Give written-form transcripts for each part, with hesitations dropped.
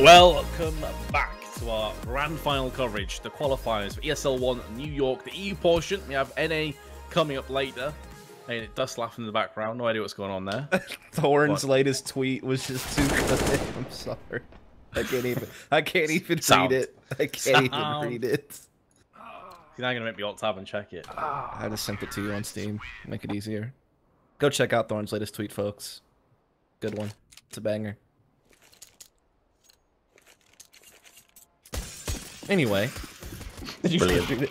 Welcome back to our grand final coverage, the qualifiers for ESL One New York, the EU portion. We have NA coming up later. Hey, Dust laughing in the background. No idea what's going on there. Thorn's latest tweet was just too good. I'm sorry. I can't even read it. I can't even read it. You're not gonna make me alt tab and check it. I just sent it to you on Steam. Make it easier. Go check out Thorn's latest tweet, folks. Good one. It's a banger. Anyway, Brilliant.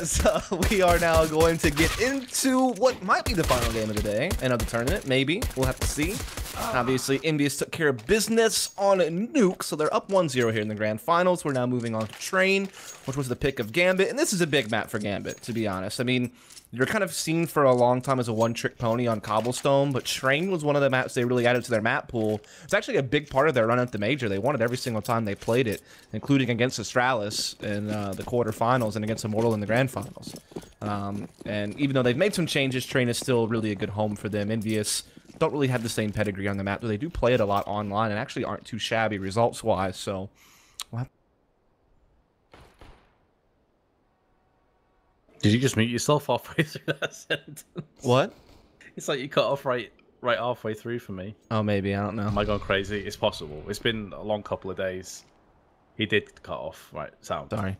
So we are now going to get into what might be the final game of the day and of the tournament. Maybe we'll have to see. Obviously, EnVyUs took care of business on Nuke, so they're up 1-0 here in the grand finals. We're now moving on to Train, which was the pick of Gambit, and this is a big map for Gambit, to be honest. I mean, you're kind of seen for a long time as a one-trick pony on Cobblestone, but Train was one of the maps they really added to their map pool. It's actually a big part of their run at the Major. They won it every single time they played it, including against Astralis in the quarterfinals and against Immortal in the grand finals. And even though they've made some changes, Train is still really a good home for them. EnVyUs don't really have the same pedigree on the map, but they do play it a lot online and actually aren't too shabby results-wise, so... Did you just mute yourself halfway through that sentence? What? It's like you cut off right halfway through for me. Oh, maybe. I don't know. Am I going crazy? It's possible. It's been a long couple of days. He did cut off. Right, sound. Sorry.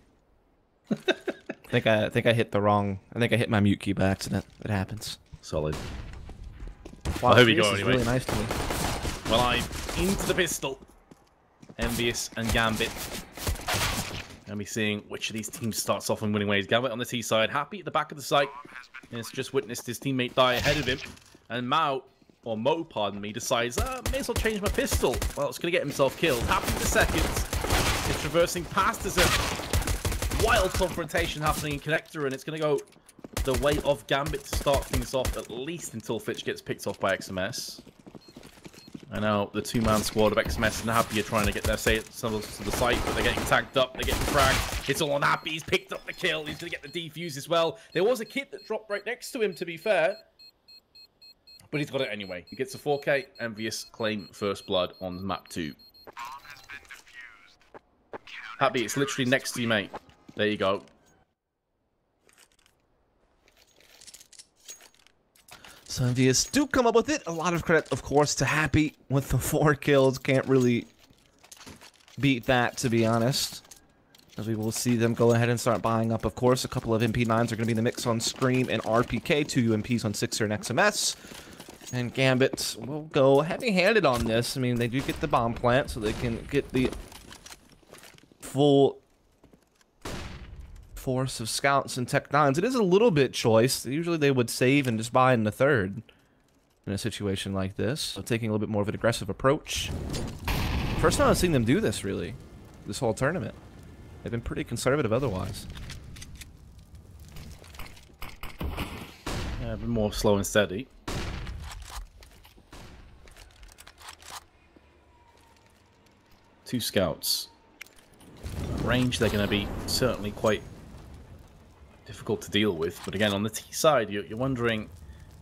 I think I hit the wrong... I think I hit my mute key by accident. It happens. Solid. Wow, Well, here we go this is anyway. really nice to me. Well, I'm into the pistol. EnVyUs and Gambit. And be seeing which of these teams starts off in winning ways. Gambit on the T side, happy at the back of the site. And has just witnessed his teammate die ahead of him. And Mo, pardon me, decides, may as well change my pistol. Well, it's going to get himself killed. Happy for seconds. It's traversing past. There's a wild confrontation happening in Connector, and it's going to go the way of Gambit to start things off, at least until Fitch gets picked off by XMS. I know the two-man squad of XMS and Happy are trying to get their tunnels to the site, but they're getting tagged up, they're getting fragged. It's all on Happy, he's picked up the kill, he's going to get the defuse as well. There was a kit that dropped right next to him, to be fair. But he's got it anyway. He gets a 4K, EnVyUs claim first blood on map 2. Happy, it's literally next to you, mate. There you go. So EnVyUs do come up with it. A lot of credit, of course, to Happy with the 4 kills. Can't really beat that, to be honest. As we will see them go ahead and start buying up, of course. A couple of MP9s are going to be in the mix on Scream and RPK. 2 UMPs on Sixer and XMS. And Gambit will go heavy-handed on this. I mean, they do get the bomb plant, so they can get the full force of scouts and tech 9s. It is a little bit choice. Usually they would save and just buy in the third in a situation like this. So taking a little bit more of an aggressive approach. First time I've seen them do this, really, this whole tournament. They've been pretty conservative otherwise. Yeah, a bit more slow and steady. Two scouts. Range, they're going to be certainly quite difficult to deal with, but again, on the T side, you're wondering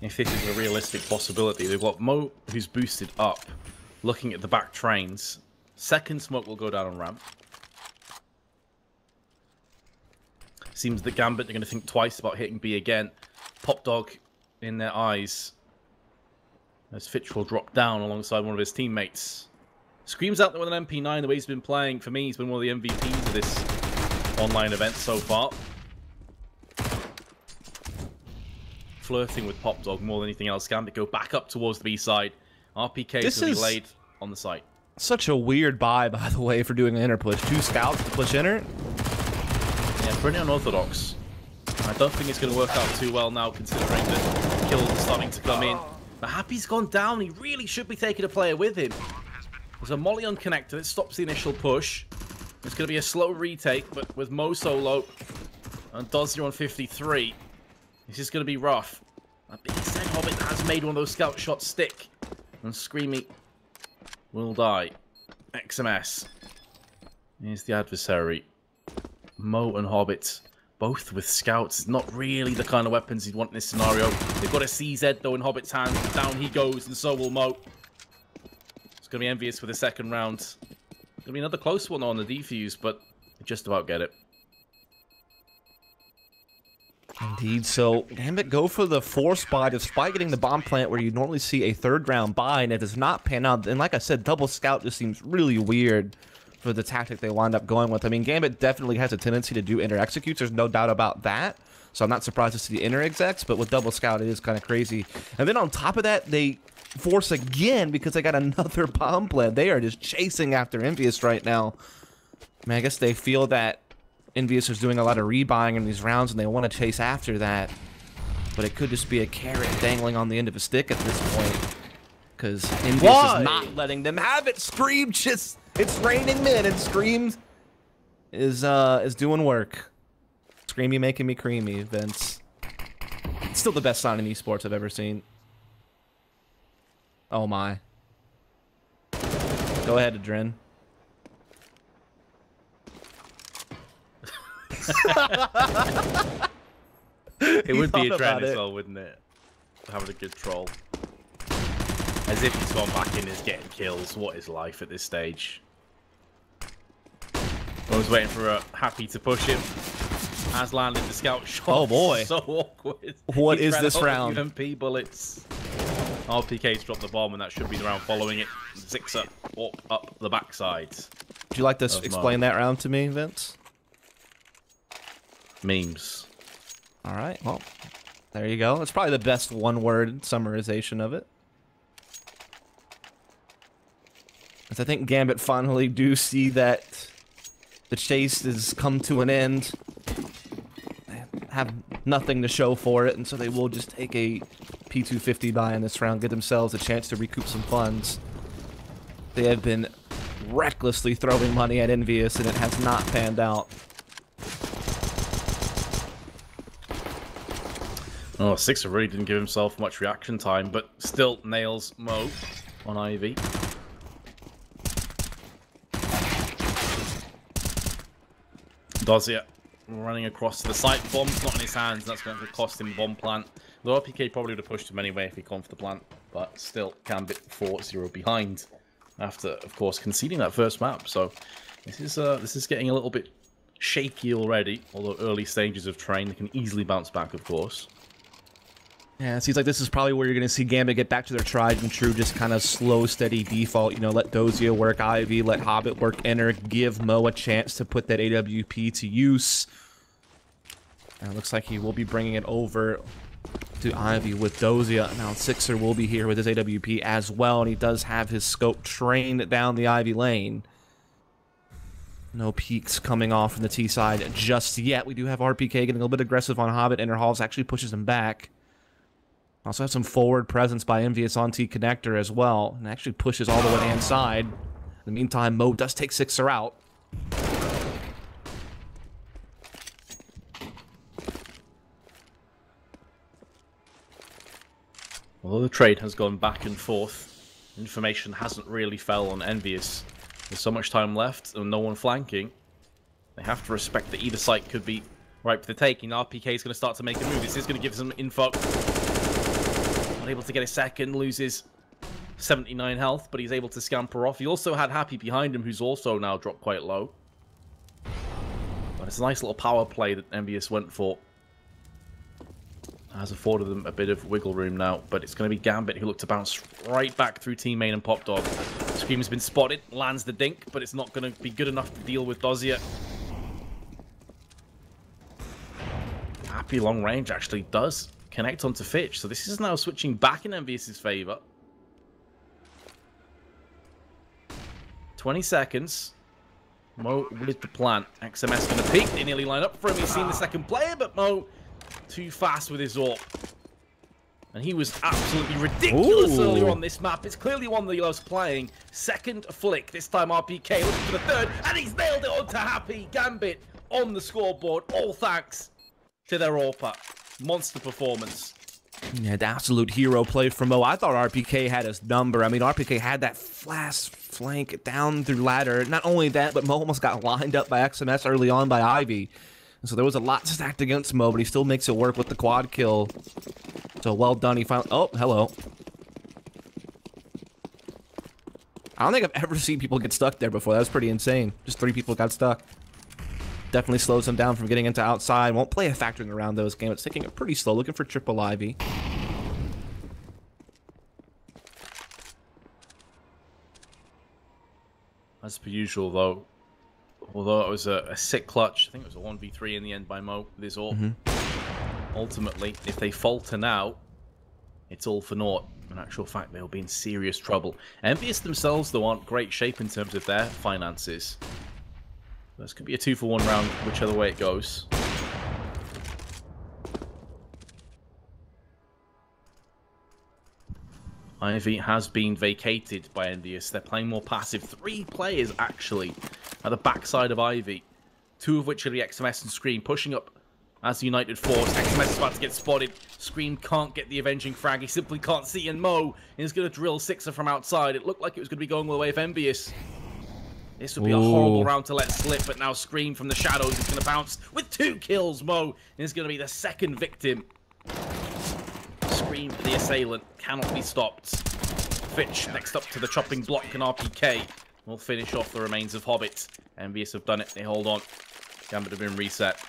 if this is a realistic possibility. They've got Mo, who's boosted up, looking at the back trains. Second smoke will go down on ramp. Seems that Gambit are going to think twice about hitting B again. Pop Dog in their eyes as Fitch will drop down alongside one of his teammates. Screams out there with an MP9. The way he's been playing, for me, he's been one of the MVPs of this online event so far. Flirting with Pop Dog more than anything else. Gambit go back up towards the B side. RPK is going to be laid on the site. Such a weird buy, by the way, for doing an inner push. 2 scouts to push inner. Yeah, pretty unorthodox. I don't think it's going to work out too well now, considering the kills are starting to come in. But Happy's gone down. He really should be taking a player with him. There's a molly on connector that stops the initial push. It's going to be a slow retake, but with Mo solo and Dozzy on 53, this is going to be rough. A big Sen Hobbit has made one of those scout shots stick. And Screamy will die. XMS. Here's the adversary. Mo and Hobbit, both with scouts. Not really the kind of weapons you'd want in this scenario. They've got a CZ though in Hobbit's hand. Down he goes, and so will Mo. going to be EnVyUs for the second round. Going to be another close one on the defuse, but just about get it. Indeed, so Gambit go for the 4 spot despite getting the bomb plant where you normally see a 3rd round buy, and it does not pan out. And like I said, double scout just seems really weird for the tactic they wind up going with. I mean, Gambit definitely has a tendency to do inner executes. There's no doubt about that. So I'm not surprised to see the inner execs, but with double scout, it is kind of crazy. And then on top of that, they force again because they got another bomb plant. They are just chasing after EnVyUs right now. I mean, I guess they feel that EnVyUs is doing a lot of rebuying in these rounds, and they want to chase after that. But it could just be a carrot dangling on the end of a stick at this point, because EnVyUs is not letting them have it. Scream just, it's raining men, and Scream is doing work. Screamy making me creamy, Vince. It's still the best sign in esports I've ever seen. Oh my. Go ahead, Adren. It would be a trend as well, wouldn't it? Having a good troll. As if he's gone back in and is getting kills. What is life at this stage? I was waiting for a Happy to push him. Has landed the scout shot. Oh boy. So awkward. What is this round? UMP bullets. RPK's dropped the bomb, and that should be the round following it. Zixer up the backside. Would you like to explain that round to me, Vince? Memes. All right, well, there you go. It's probably the best one-word summarization of it. As I think Gambit finally do see that the chase has come to an end. They have nothing to show for it, and so they will just take a P250 buy in this round, give themselves a chance to recoup some funds. They have been recklessly throwing money at EnVyUs, and it has not panned out. Oh, Sixer really didn't give himself much reaction time, but still nails Mo on Ivy. Dozier running across to the site. Bomb's not in his hands. That's going to cost him bomb plant. The RPK probably would have pushed him anyway if he'd gone for the plant, but still Gambit 4-0 behind after, of course, conceding that first map. So this is getting a little bit shaky already, although early stages of train. They can easily bounce back, of course. Yeah, it seems like this is probably where you're going to see Gambit get back to their tried and true, just kind of slow, steady default. You know, let Dozier work Ivy, let Hobbit work Enter, give Mo a chance to put that AWP to use. And it looks like he will be bringing it over to Ivy with Dozier. Now, Sixer will be here with his AWP as well, and he does have his scope trained down the Ivy lane. No peeks coming off from the T side just yet. We do have RPK getting a little bit aggressive on Hobbit. Enter Halls actually pushes him back. Also have some forward presence by EnVyUs on T connector as well, and actually pushes all the way inside. In the meantime, Mo does take Sixer out. Although the trade has gone back and forth, information hasn't really fell on EnVyUs. There's so much time left and no one flanking. They have to respect that either site could be ripe for the taking. RPK is going to start to make a move. This is going to give some info. Not able to get a second, loses 79 health, but he's able to scamper off. He also had Happy behind him, who's also now dropped quite low. But it's a nice little power play that EnVyUs went for. Has afforded them a bit of wiggle room now, but it's going to be Gambit who look to bounce right back through team main and Pop Dog. Scream's been spotted, lands the dink, but it's not going to be good enough to deal with Dozier. Happy long range actually does connect onto Fitch, so this is now switching back in EnVyUs' favor. 20 seconds. Mo with the plant. XMS going to peek. They nearly line up for him. He's seen the second player, but Mo too fast with his AWP. And he was absolutely ridiculous earlier on this map. It's clearly one that he loves playing. Second flick. This time RPK looking for the third. And he's nailed it onto Happy. Gambit on the scoreboard. All thanks to their AWPer. Monster performance. Yeah, the absolute hero play from Mo. I thought RPK had his number. I mean, RPK had that flash flank down through ladder. Not only that, but Mo almost got lined up by XMS early on by Ivy. And so there was a lot stacked against Mo, but he still makes it work with the quad kill. So well done. He finally... Oh, hello. I don't think I've ever seen people get stuck there before. That was pretty insane. Just 3 people got stuck. Definitely slows them down from getting into outside. Won't play a factor in the round, though. This game, it's taking it pretty slow. Looking for triple Ivy. As per usual, though, although it was a sick clutch, I think it was a 1v3 in the end by Mo. This all. Ultimately, if they falter now, it's all for naught. In actual fact, they'll be in serious trouble. EnVyUs themselves, though, aren't great shape in terms of their finances. This could be a 2-for-1 round, whichever way it goes. Ivy has been vacated by EnVyUs. They're playing more passive. 3 players, actually, at the backside of Ivy. 2 of which are the XMS and Scream, pushing up as United Force. XMS is about to get spotted. Scream can't get the avenging frag. He simply can't see, and Mo is going to drill Sixer from outside. It looked like it was going to be going all the way of EnVyUs. This would be a horrible round to let slip, but now Scream from the shadows is going to bounce with 2 kills. Mo is going to be the 2nd victim. Scream, the assailant, cannot be stopped. Fitch next up to the chopping block, and RPK will finish off the remains of Hobbit. EnVyUs have done it. They hold on. Gambit have been reset.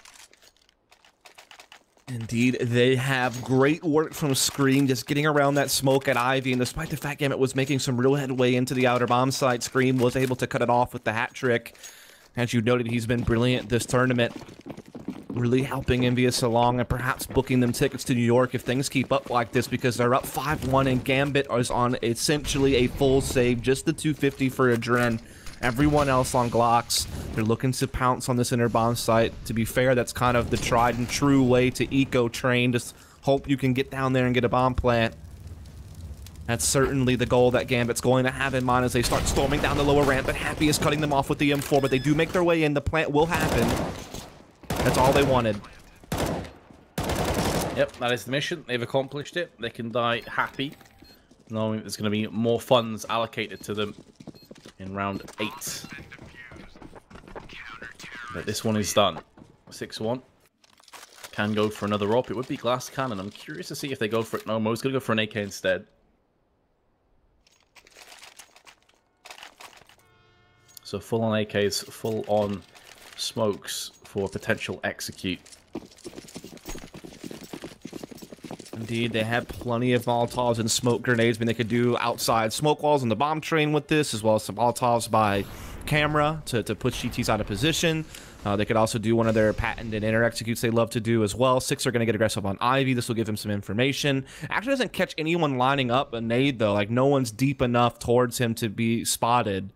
Indeed, they have great work from Scream, just getting around that smoke at Ivy, and despite the fact Gambit was making some real headway into the outer bomb site, Scream was able to cut it off with the hat trick. As you noted, he's been brilliant this tournament, really helping EnVyUs along and perhaps booking them tickets to New York if things keep up like this, because they're up 5-1 and Gambit is on essentially a full save, just the 250 for Adren. Everyone else on Glocks. They're looking to pounce on this inner bomb site. To be fair, that's kind of the tried and true way to eco train. Just hope you can get down there and get a bomb plant. That's certainly the goal that Gambit's going to have in mind as they start storming down the lower ramp. But Happy is cutting them off with the M4, but they do make their way in. The plant will happen. That's all they wanted. Yep, that is the mission. They've accomplished it. They can die happy, knowing there's going to be more funds allocated to them in round 8. But this one is done. 6-1. Can go for another op. It would be glass cannon. I'm curious to see if they go for it. No, Mo's going to go for an AK instead. So full on AKs, full on smokes for potential execute. Indeed, they have plenty of Molotovs and smoke grenades. I mean, they could do outside smoke walls on the bomb train with this, as well as some Molotovs by camera to put GTs out of position. They could also do one of their patented inner executes they love to do as well. 6 are going to get aggressive on Ivy. This will give him some information. Actually doesn't catch anyone lining up a nade, though. Like, no one's deep enough towards him to be spotted.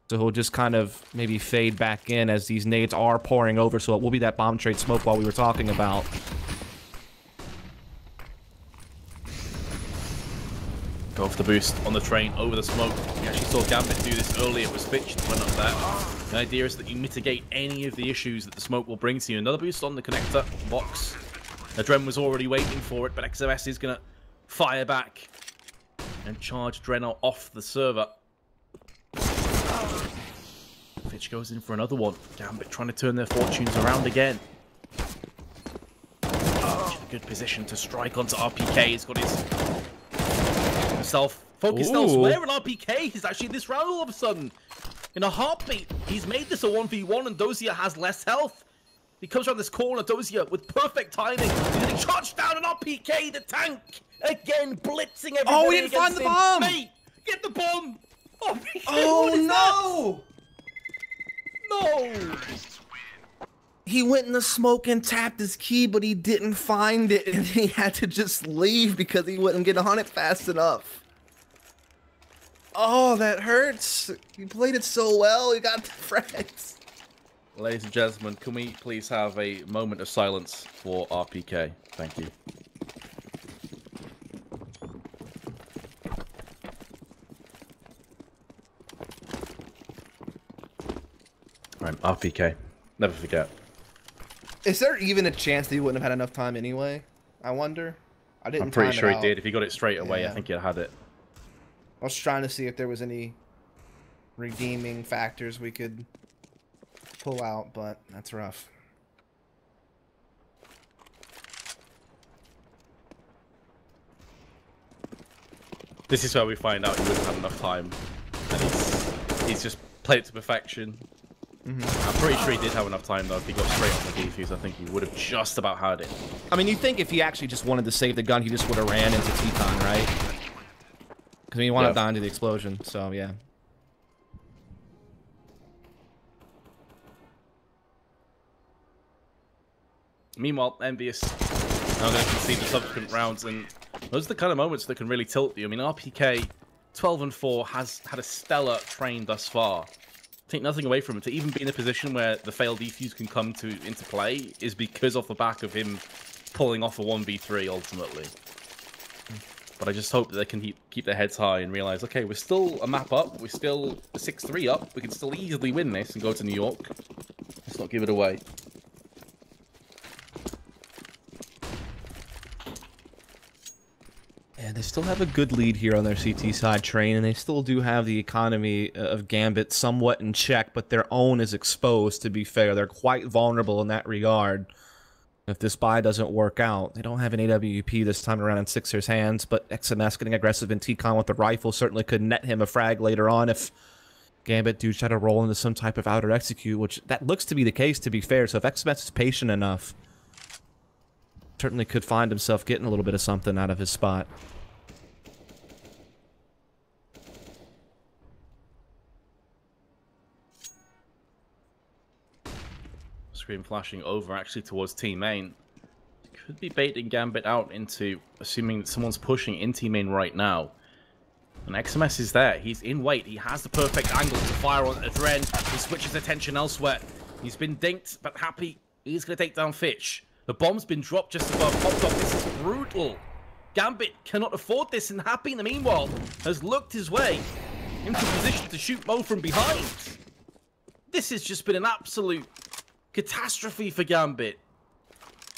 So he'll just kind of maybe fade back in as these nades are pouring over. So it will be that bomb trade smoke wall we were talking about. Go off the boost on the train over the smoke. We actually saw Gambit do this earlier. It was Fitch that went up there. The idea is that you mitigate any of the issues that the smoke will bring to you. Another boost on the connector box. Adren was already waiting for it, but XMS is going to fire back and charge Dreno off the server. Fitch goes in for another one. Gambit trying to turn their fortunes around again. In a good position to strike onto RPK. He's got himself focused elsewhere, and RPK is actually in this round all of a sudden. In a heartbeat, he's made this a 1v1, and Dozier has less health. He comes around this corner, Dozier, with perfect timing. He's getting charged down, and RPK, the tank, again blitzing everybody. Oh, he didn't find the bomb! Mate, get the bomb! RPK, oh, no! No! He went in the smoke and tapped his key, but he didn't find it, and he had to just leave because he wouldn't get on it fast enough. Oh, that hurts. You played it so well, you got the frags. Ladies and gentlemen, can we please have a moment of silence for RPK? Thank you. Right, RPK. Never forget. Is there even a chance that he wouldn't have had enough time anyway? I wonder. I'm pretty sure he did. If he got it straight away, yeah. I think he had it. I was trying to see if there was any redeeming factors we could pull out, but that's rough. This is where we find out he wouldn't have enough time. And he's just played it to perfection. I'm pretty sure he did have enough time, though. If he got straight on the defuse, I think he would have just about had it. I mean, you think if he actually just wanted to save the gun, he just would have ran into T-Con, right? Because he wound up dying to the explosion, so yeah. Meanwhile, EnVyUs now going to concede the subsequent rounds, and those are the kind of moments that can really tilt you. I mean, RPK 12-4 has had a stellar train thus far. Take nothing away from it. To even be in a position where the failed defuse can come into play is because off the back of him pulling off a 1v3 ultimately. But I just hope that they can keep their heads high and realize, okay, we're still a map up, we're still a 6-3 up, we can still easily win this and go to New York. Let's not give it away. Yeah, they still have a good lead here on their CT side train, and they still do have the economy of Gambit somewhat in check, but their own is exposed, to be fair. They're quite vulnerable in that regard. If this buy doesn't work out, they don't have an AWP this time around in Sixer's hands, but XMS getting aggressive in T-Con with the rifle certainly could net him a frag later on if Gambit do try to roll into some type of outer execute, which that looks to be the case, to be fair. So if XMS is patient enough, certainly could find himself getting a little bit of something out of his spot. Screen flashing over actually towards team main. Could be baiting Gambit out into assuming that someone's pushing in team main right now. And XMS is there. He's in wait. He has the perfect angle to fire on at the end. He switches attention elsewhere. He's been dinked, but happy. He's going to take down Fitch. The bomb's been dropped just above popped off. This is brutal. Gambit cannot afford this, and Happy in the meanwhile has looked his way into position to shoot Mo from behind. This has just been an absolute catastrophe for Gambit.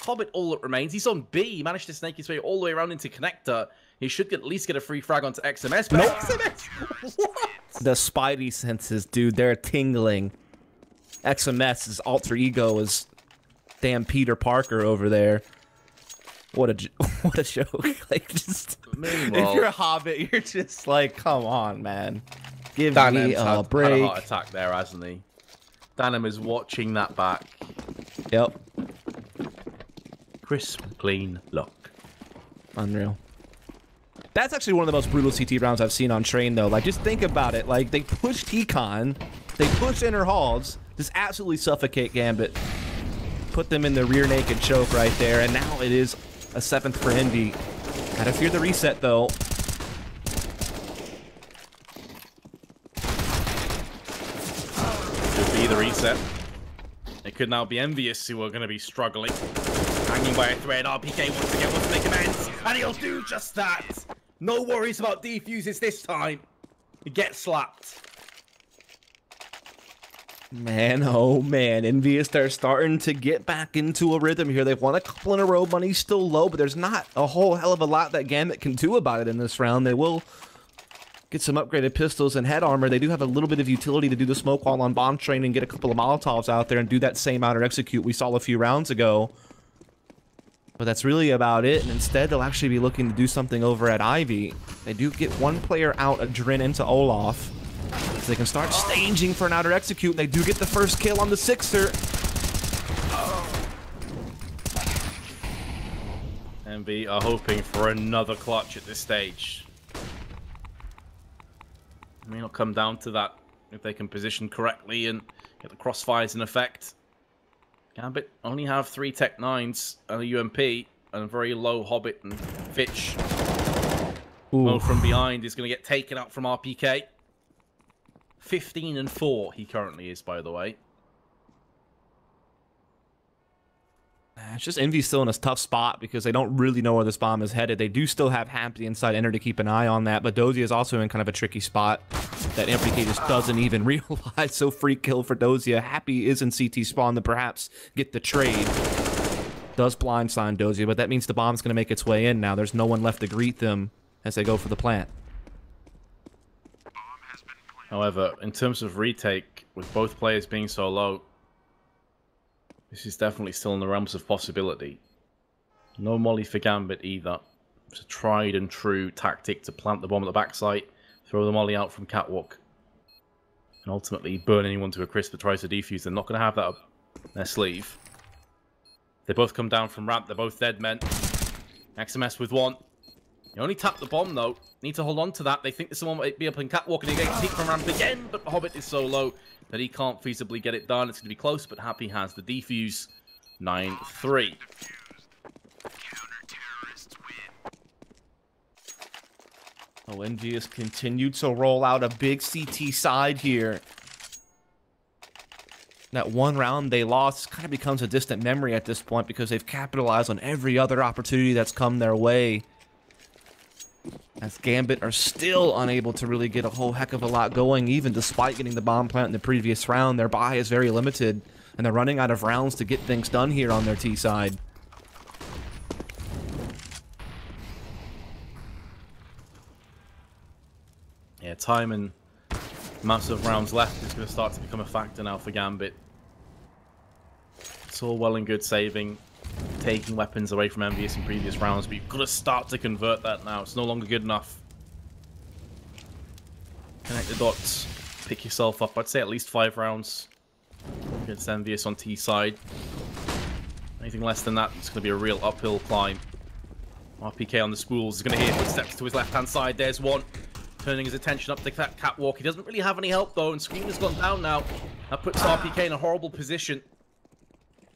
Hobbit all that remains. He's on B. He managed to snake his way all the way around into Connector. He should at least get a free frag onto XMS. But nope. XMS? What? The Spidey senses, dude, they're tingling. XMS's alter ego is damn Peter Parker over there. What a joke. Like, just if you're a Hobbit, you're just like, come on, man. Give me a break. Had a heart attack there, hasn't he? Danem is watching that back. Yep. Crisp, clean look. Unreal. That's actually one of the most brutal CT rounds I've seen on Train, though. Like, just think about it. Like, they push T-Con, they push inner halls, just absolutely suffocate Gambit. Put them in the rear naked choke right there, and now it is a 7th for Envy. Gotta fear the reset, though. Could be the reset. It could now be EnVyUs who are going to be struggling. Hanging by a thread, RPK once again wants to make amends, and he'll do just that. No worries about defuses this time. He gets slapped. Man, oh man, EnVyUs, they're starting to get back into a rhythm here. They've won a couple in a row, money's still low, but there's not a whole hell of a lot that Gambit can do about it in this round. They will get some upgraded pistols and head armor. They do have a little bit of utility to do the smoke wall on bomb train and get a couple of Molotovs out there and do that same outer execute we saw a few rounds ago. But that's really about it, and instead they'll actually be looking to do something over at Ivy. They do get one player out, a Drin into Olaf. So they can start staging for an outer execute, and they do get the first kill on the Sixer. Envy are hoping for another clutch at this stage. It may not come down to that if they can position correctly and get the crossfires in effect. Gambit only have 3 Tech 9s and a UMP and a very low Hobbit and Fitch. Mo from behind is going to get taken out from RPK. 15-4 he currently is, by the way. It's just Envy still in a tough spot because they don't really know where this bomb is headed. They do still have Happy inside Enter to keep an eye on that, but Dozier is also in kind of a tricky spot that MPK just doesn't even realize. So free kill for Dozier. Happy is in CT spawn to perhaps get the trade. Does blindside Dozier, but that means the bomb's going to make its way in now. There's no one left to greet them as they go for the plant. However, in terms of retake, with both players being so low, this is definitely still in the realms of possibility. No molly for Gambit either. It's a tried and true tactic to plant the bomb at the backside, throw the molly out from catwalk, and ultimately burn anyone to a crisp that tries to defuse. They're not going to have that up their sleeve. They both come down from ramp. They're both dead men. XMS with one. You only tap the bomb, though. Need to hold on to that. They think someone might be up in catwalk, and he gets peeked from ramp again, but Hobbit is so low that he can't feasibly get it done. It's going to be close, but Happy has the defuse. 9-3. Oh, EnVyUs continued to roll out a big CT side here. That one round they lost kind of becomes a distant memory at this point because they've capitalized on every other opportunity that's come their way. As Gambit are still unable to really get a whole heck of a lot going, even despite getting the bomb plant in the previous round. Their buy is very limited, and they're running out of rounds to get things done here on their T side. Yeah, time and amounts of rounds left is going to start to become a factor now for Gambit. It's all well and good saving, taking weapons away from EnVyUs in previous rounds, but you've got to start to convert that now. It's no longer good enough. Connect the dots, pick yourself up. I'd say at least 5 rounds against EnVyUs on T side. Anything less than that, it's going to be a real uphill climb. RPK on the spools is going to hear footsteps to his left-hand side. There's one. Turning his attention up the catwalk. He doesn't really have any help, though, and Screamer's gone down now. That puts RPK in a horrible position.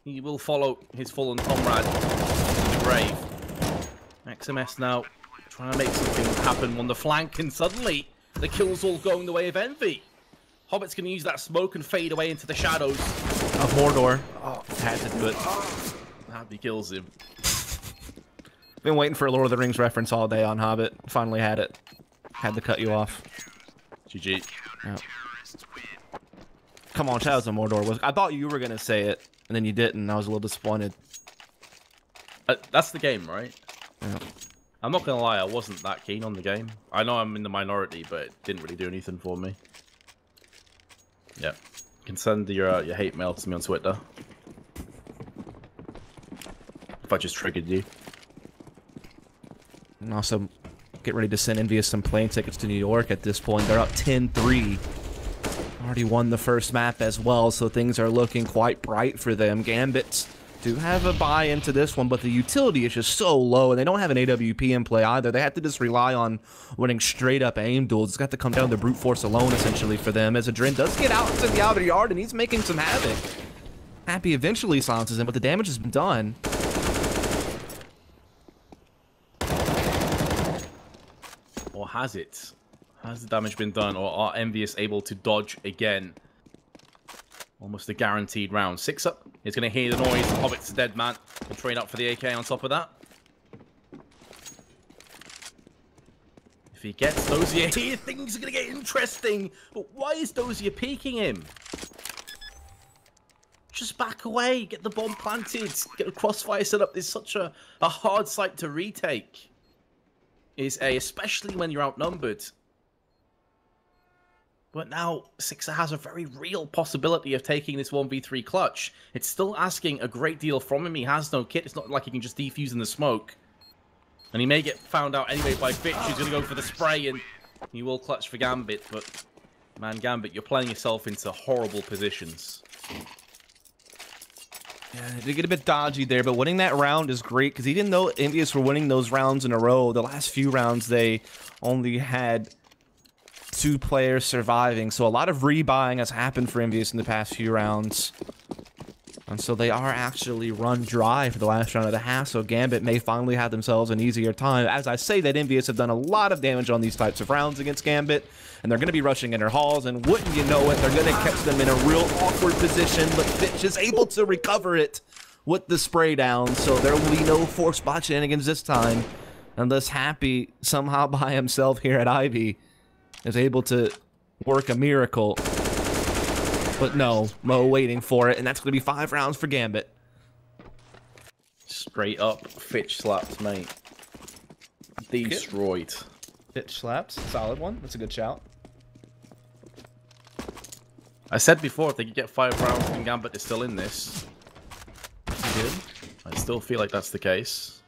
He will follow his fallen comrade to the grave. XMS now trying to make something happen on the flank, and suddenly the kill's all going the way of Envy. Hobbit's going to use that smoke and fade away into the shadows of Mordor. Oh, had to do it. Happy kills him. Been waiting for a Lord of the Rings reference all day on Hobbit. Finally had it. Had to cut you off. GG. Yep. Come on, Shadows of Mordor. I thought you were going to say it, and then you didn't, and I was a little disappointed. That's the game, right? Yeah. I'm not going to lie, I wasn't that keen on the game. I know I'm in the minority, but it didn't really do anything for me. Yeah. You can send your hate mail to me on Twitter. If I just triggered you. And also, get ready to send EnVyUs some plane tickets to New York at this point. They're up 10-3. Already won the first map as well, so things are looking quite bright for them. Gambits do have a buy into this one, but the utility is just so low, and they don't have an AWP in play either. They have to just rely on winning straight-up aim duels. It's got to come down to brute force alone, essentially, for them, as Adrin does get out into the outer yard, and he's making some havoc. Happy eventually silences him, but the damage has been done. Or has it? Has the damage been done? Or are EnVyUs able to dodge again? Almost a guaranteed round. 6 up. He's going to hear the noise. The Hobbit's a dead man. Can trade up for the AK on top of that. If he gets Dozier here, things are going to get interesting. But why is Dozier peeking him? Just back away. Get the bomb planted. Get a crossfire set up. This is such a hard site to retake. Especially when you're outnumbered. But now, Sixer has a very real possibility of taking this 1v3 clutch. It's still asking a great deal from him. He has no kit. It's not like he can just defuse in the smoke. And he may get found out anyway by Fitch, who's going to go for the spray, and he will clutch for Gambit. But, man, Gambit, you're playing yourself into horrible positions. Yeah, they get a bit dodgy there, but winning that round is great, because even though EnVyUs were winning those rounds in a row, the last few rounds they only had 2 players surviving, so a lot of rebuying has happened for EnVyUs in the past few rounds. And so they are actually run dry for the last round of the half, so Gambit may finally have themselves an easier time. As I say that, EnVyUs have done a lot of damage on these types of rounds against Gambit, and they're going to be rushing inner halls, and wouldn't you know it, they're going to catch them in a real awkward position, but Fitch is able to recover it with the spray down, so there will be no forced bot shenanigans this time, unless Happy, somehow by himself here at Ivy, is able to work a miracle. But no, Mo waiting for it, and that's going to be 5 rounds for Gambit. Straight up, Fitch slaps, mate. Destroyed. Fitch slaps, solid one. That's a good shout. I said before, if they could get 5 rounds and Gambit is still in this. Good. I still feel like that's the case.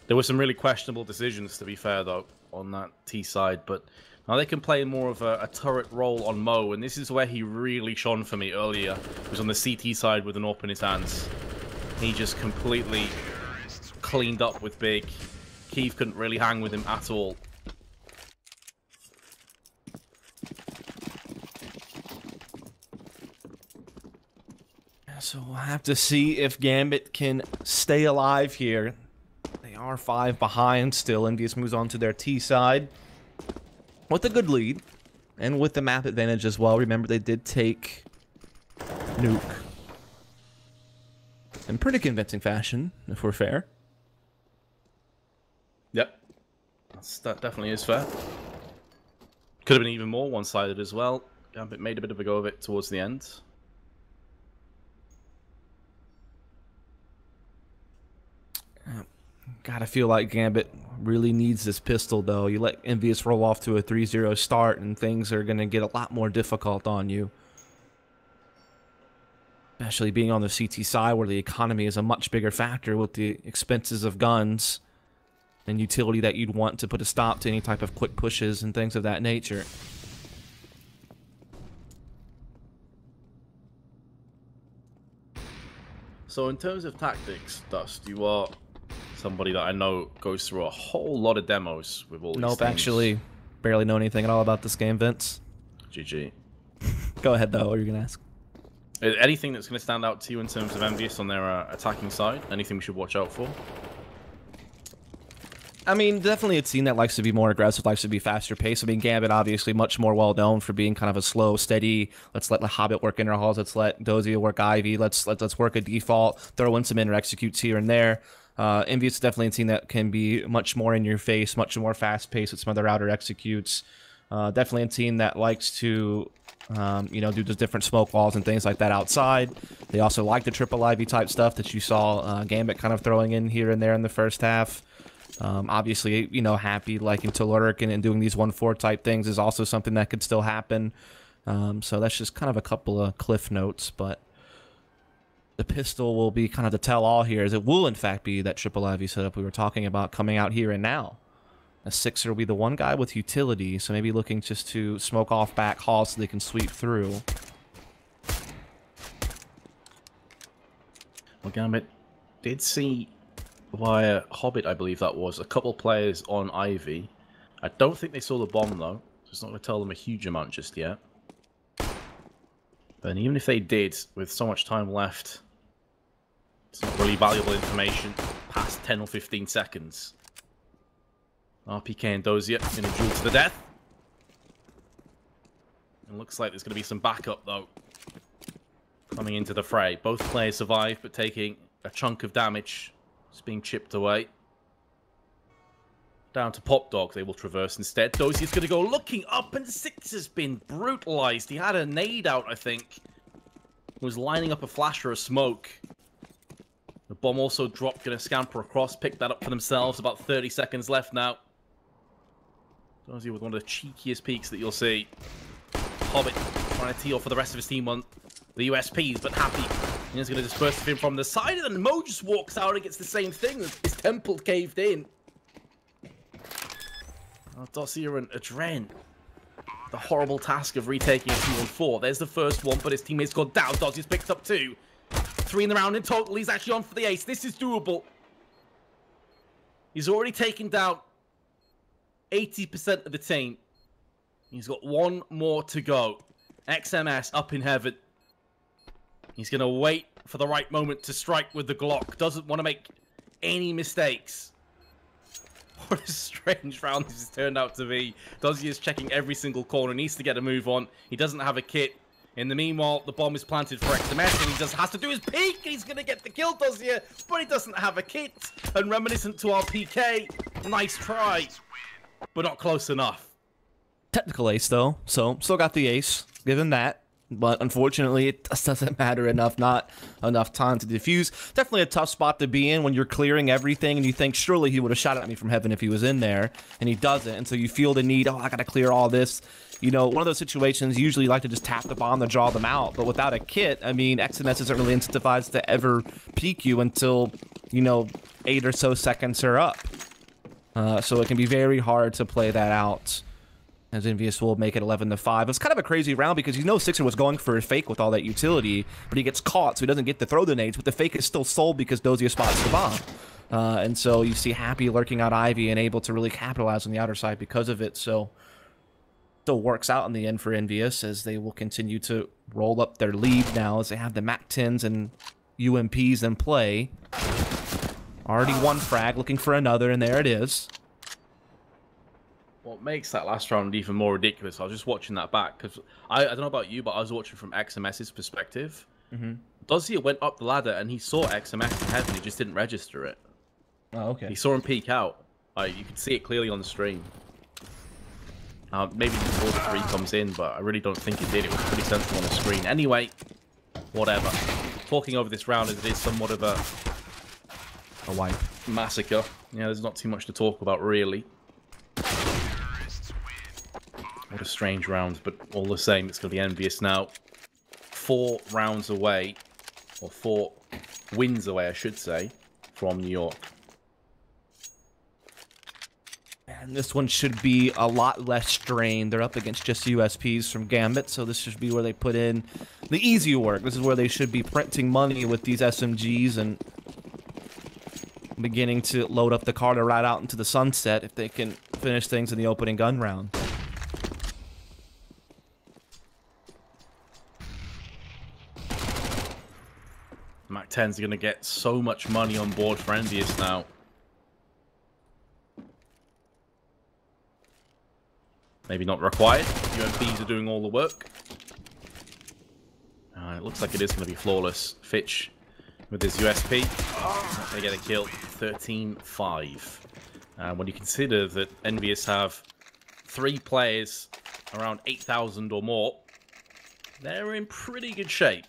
There were some really questionable decisions, to be fair, though, on that T side, but Now they can play more of a turret role on Mo, and this is where he really shone for me earlier. He was on the CT side with an AWP in his hands. He just completely cleaned up with Big. Keith couldn't really hang with him at all. So we'll have to see if Gambit can stay alive here. They are 5 behind still. EnVyUs moves on to their T side with a good lead and with the map advantage as well. Remember, they did take Nuke in pretty convincing fashion, if we're fair. Yep. That definitely is fair. Could have been even more one-sided as well. Gambit made a bit of a go of it towards the end. Gotta feel like Gambit really needs this pistol, though. You let EnVyUs roll off to a 3-0 start, and things are going to get a lot more difficult on you. Especially being on the CT side, where the economy is a much bigger factor with the expenses of guns and utility that you'd want to put a stop to any type of quick pushes and things of that nature. So in terms of tactics, Dust, you are somebody that I know goes through a whole lot of demos with all these Nope, things. actually, barely know anything at all about this game, Vince. GG. Go ahead, though. What are you going to ask? Anything that's going to stand out to you in terms of EnVyUs on their attacking side? Anything we should watch out for? I mean, definitely a team that likes to be more aggressive, likes to be faster paced. I mean, Gambit obviously much more well known for being kind of a slow, steady. Let's let the Hobbit work inner halls. Let's let Dozier work Ivy. Let's work a default. Throw in some inner executes here and there. EnVyUs is definitely a team that can be much more in your face, much more fast paced with some of their outer executes. Definitely a team that likes to, you know, do the different smoke walls and things like that outside. They also like the triple Ivy type stuff that you saw Gambit kind of throwing in here and there in the first half. Obviously, you know, happy liking to lurk and doing these 1-4 type things is also something that could still happen. So that's just kind of a couple of cliff notes, but the pistol will be kind of the tell-all here, as it will in fact be that triple Ivy setup we were talking about coming out here and now. A Sixer will be the one guy with utility, so maybe looking just to smoke off back halls so they can sweep through. Well, Gambit did see via Hobbit, I believe that was, a couple players on Ivy. I don't think they saw the bomb, though, so it's not going to tell them a huge amount just yet. And even if they did, with so much time left, it's not really valuable information past 10 or 15 seconds. RPK and Dozier in a duel to the death. It looks like there's going to be some backup, though, coming into the fray. Both players survive, but taking a chunk of damage. It's being chipped away. Down to Pop Dog. They will traverse instead. Dozier's going to go looking up, and Six has been brutalized. He had a nade out, I think. He was lining up a flash or a smoke. The bomb also dropped. Going to scamper across. Pick that up for themselves. About 30 seconds left now. Dozier with one of the cheekiest peeks that you'll see. Hobbit trying to tee off for the rest of his team on the USPs, but happy. He's going to disperse him from the side, and then Mo just walks out and gets the same thing. His temple caved in. Oh, Dozier and Adren. The horrible task of retaking a 2-on-4. There's the first one, but his teammates got down. Dozier's picked up 2. 3 in the round in total. He's actually on for the ace. This is doable. He's already taken down 80% of the team. He's got 1 more to go. XMS up in heaven. He's going to wait for the right moment to strike with the Glock. Doesn't want to make any mistakes. What a strange round this has turned out to be. Dozier is checking every single corner. Needs to get a move on. He doesn't have a kit. In the meanwhile, the bomb is planted for XMS, and he just has to do his peek. He's going to get the kill, Dozier, but he doesn't have a kit. And reminiscent to our PK. Nice try, but not close enough. Technical ace, though, so still got the ace, given that. But unfortunately, it just doesn't matter enough, not enough time to defuse. Definitely a tough spot to be in when you're clearing everything and you think, surely he would have shot at me from heaven if he was in there, and he doesn't. And so you feel the need, oh, I got to clear all this. You know, one of those situations, you usually like to just tap the bomb to draw them out. But without a kit, I mean, XMS isn't really incentivized to ever peek you until, you know, 8 or so seconds are up. So it can be very hard to play that out. as EnVyUs will make it 11-5. It's kind of a crazy round because you know Sixer was going for a fake with all that utility, but he gets caught, so he doesn't get to throw the nades, but the fake is still sold because Dozier spots the bomb. And so you see Happy lurking out Ivy and able to really capitalize on the outer side because of it, so still works out in the end for EnVyUs as they will continue to roll up their lead now as they have the MAC-10s and UMPs in play. Already one frag, looking for another, and there it is. What makes that last round even more ridiculous, I was just watching that back, because I don't know about you, but I was watching from XMS's perspective. Dozier went up the ladder, and he saw XMS ahead, and he just didn't register it. Oh, okay. He saw him peek out. You could see it clearly on the stream. Maybe before the 3 comes in, but I really don't think it did. It was pretty central on the screen. Anyway, whatever. Talking over this round as it is somewhat of a wipe. Massacre. Yeah, there's not too much to talk about, really. What a strange round, but all the same, it's going to be EnVyUs now. 4 rounds away, or 4 wins away, I should say, from New York. And this one should be a lot less strained. They're up against just USPs from Gambit, so this should be where they put in the easy work. This is where they should be printing money with these SMGs and beginning to load up the car to ride out into the sunset if they can finish things in the opening gun round. MAC-10s are going to get so much money on board for EnVyUs now. Maybe not required. UMPs are doing all the work. It looks like it is going to be flawless. Fitch with his USP. Not going to get a kill. 13-5. When you consider that EnVyUs have 3 players around 8,000 or more, they're in pretty good shape.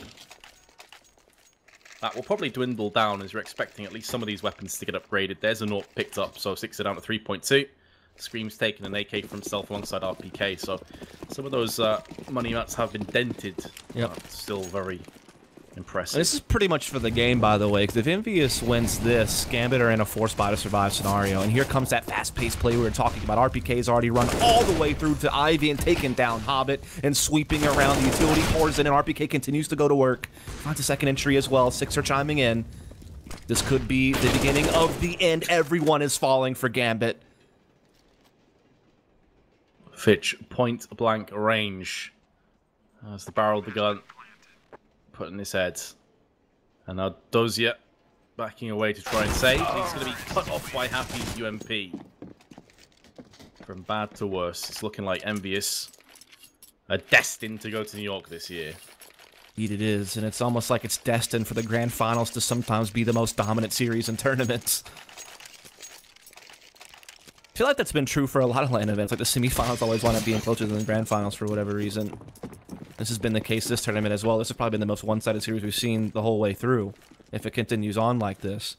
That will probably dwindle down as you're expecting at least some of these weapons to get upgraded. There's a naught picked up, so 6 are down to 3.2. Scream's taken an AK for himself alongside RPK, so some of those money mats have been dented. Yep. Still very impressive. This is pretty much for the game, by the way, because if EnVyUs wins this, Gambit are in a forced buy to survive scenario, and here comes that fast-paced play we were talking about. RPK's already run all the way through to Ivy and taken down Hobbit and sweeping around. The utility pours in, and RPK continues to go to work. Finds a second entry as well. 6 are chiming in. This could be the beginning of the end. Everyone is falling for Gambit. Fitch, point blank range. As the barrel of the gun put in his head. And now Dozier backing away to try and save. He's going to be cut off by Happy's UMP. From bad to worse. It's looking like EnVyUs are destined to go to New York this year. Indeed it is, and it's almost like it's destined for the grand finals to sometimes be the most dominant series in tournaments. I feel like that's been true for a lot of LAN events. Like the semifinals always wind up being closer than the grand finals for whatever reason. This has been the case this tournament as well. This has probably been the most one-sided series we've seen the whole way through, if it continues on like this.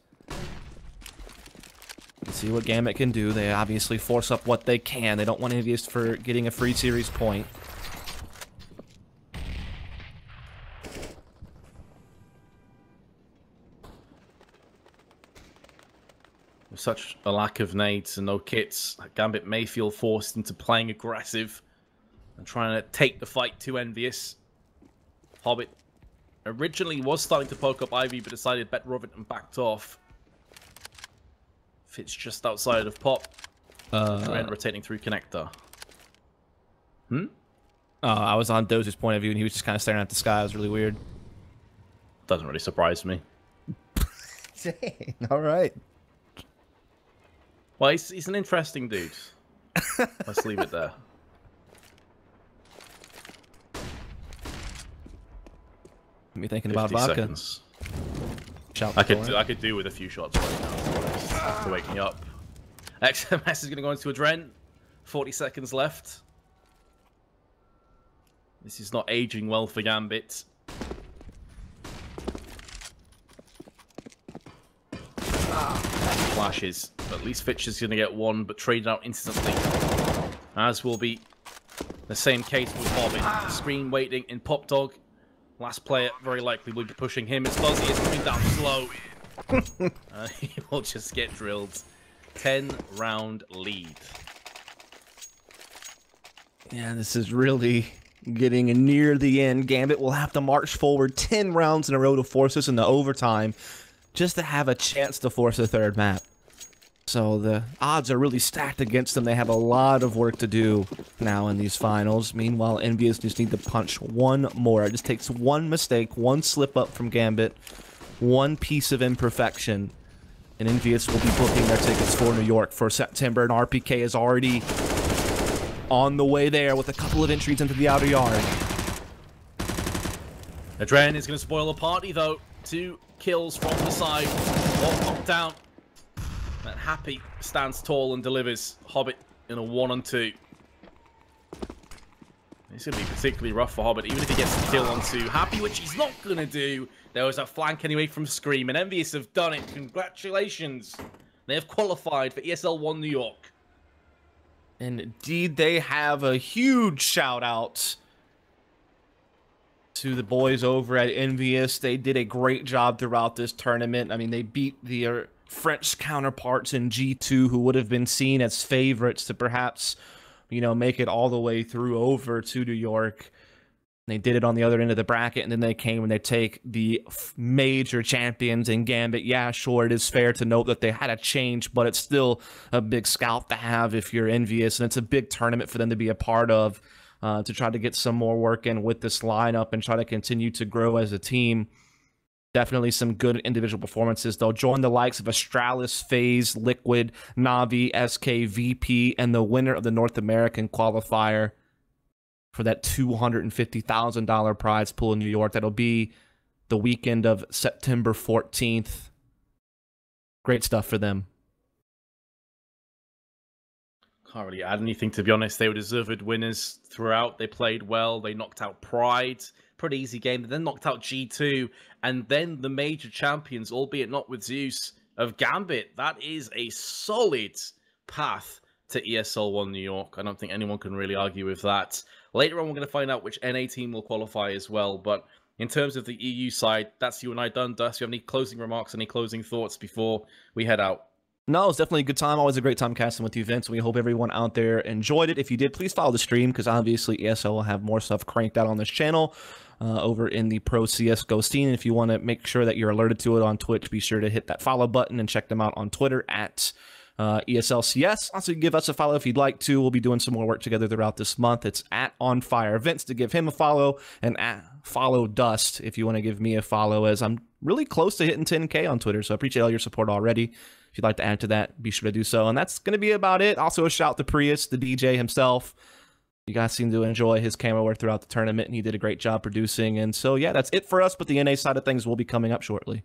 Let's see what Gambit can do. They obviously force up what they can. They don't want EnVyUs for getting a free series point. With such a lack of nades and no kits, Gambit may feel forced into playing aggressive and trying to take the fight to EnVyUs. Hobbit originally was starting to poke up Ivy, but decided bet Rovit and backed off. Fitch just outside of Pop. Rotating through connector. I was on Dozier's point of view, and he was just kind of staring at the sky. It was really weird. Doesn't really surprise me. Dang, all right. Well, he's an interesting dude. Let's leave it there. Me thinking about vodka. Seconds. I could do with a few shots right now to wake me up. XMS is going to go into a Dren. 40 seconds left. This is not aging well for Gambit. Flashes. At least Fitch is going to get one, but traded out instantly. As will be the same case with Hobbit. Screen waiting in Pop Dog. Last player very likely will be pushing him. It's Fuzzy is coming down slow. He will just get drilled. 10-round lead. Yeah, this is really getting near the end. Gambit will have to march forward 10 rounds in a row to force us into overtime just to have a chance to force a third map. So the odds are really stacked against them. They have a lot of work to do now in these finals. Meanwhile, EnVyUs just need to punch one more. It just takes one mistake, one slip up from Gambit, one piece of imperfection, and EnVyUs will be booking their tickets for New York for September, and RPK is already on the way there with a couple of entries into the outer yard. Adren is going to spoil the party, though. 2 kills from the side. One knocked down. And Happy stands tall and delivers. Hobbit in a 1-on-2. It's going to be particularly rough for Hobbit, even if he gets the kill on 2. Happy, which he's not going to do. There was a flank anyway from Scream, and EnVyUs have done it. Congratulations. They have qualified for ESL One New York. And indeed, they have a huge shout out to the boys over at EnVyUs. They did a great job throughout this tournament. I mean, they beat their French counterparts in G2, who would have been seen as favorites to perhaps, you know, make it all the way through over to New York. They did it on the other end of the bracket, and then they came and they take the major champions in Gambit. Yeah, sure, it is fair to note that they had a change, but it's still a big scalp to have if you're EnVyUs, and it's a big tournament for them to be a part of, to try to get some more work in with this lineup and try to continue to grow as a team. Definitely some good individual performances. They'll join the likes of Astralis, FaZe, Liquid, Navi, SK, VP, and the winner of the North American qualifier for that $250,000 prize pool in New York. That'll be the weekend of September 14th. Great stuff for them. Can't really add anything, to be honest. They were deserved winners throughout. They played well. They knocked out Pride. Pretty easy game. They then knocked out G2. And then the major champions, albeit not with Zeus, of Gambit. That is a solid path to ESL One New York. I don't think anyone can really argue with that. Later on, we're going to find out which NA team will qualify as well. But in terms of the EU side, that's you and I done. Dust, you have any closing remarks, any closing thoughts before we head out? No, it's definitely a good time. Always a great time casting with you, Vince. We hope everyone out there enjoyed it. If you did, please follow the stream, because obviously ESL will have more stuff cranked out on this channel over in the Pro CSGO scene. If you want to make sure that you're alerted to it on Twitch, be sure to hit that follow button and check them out on Twitter at ESLCS. Also, give us a follow if you'd like to. We'll be doing some more work together throughout this month. It's at On Fire Vince to give him a follow, and at Follow Dust if you want to give me a follow, as I'm really close to hitting 10K on Twitter, so I appreciate all your support already. If you'd like to add to that, be sure to do so. And that's going to be about it. Also, a shout to Prius, the DJ himself. You guys seem to enjoy his camera work throughout the tournament, and he did a great job producing. And so, yeah, that's it for us, but the NA side of things will be coming up shortly.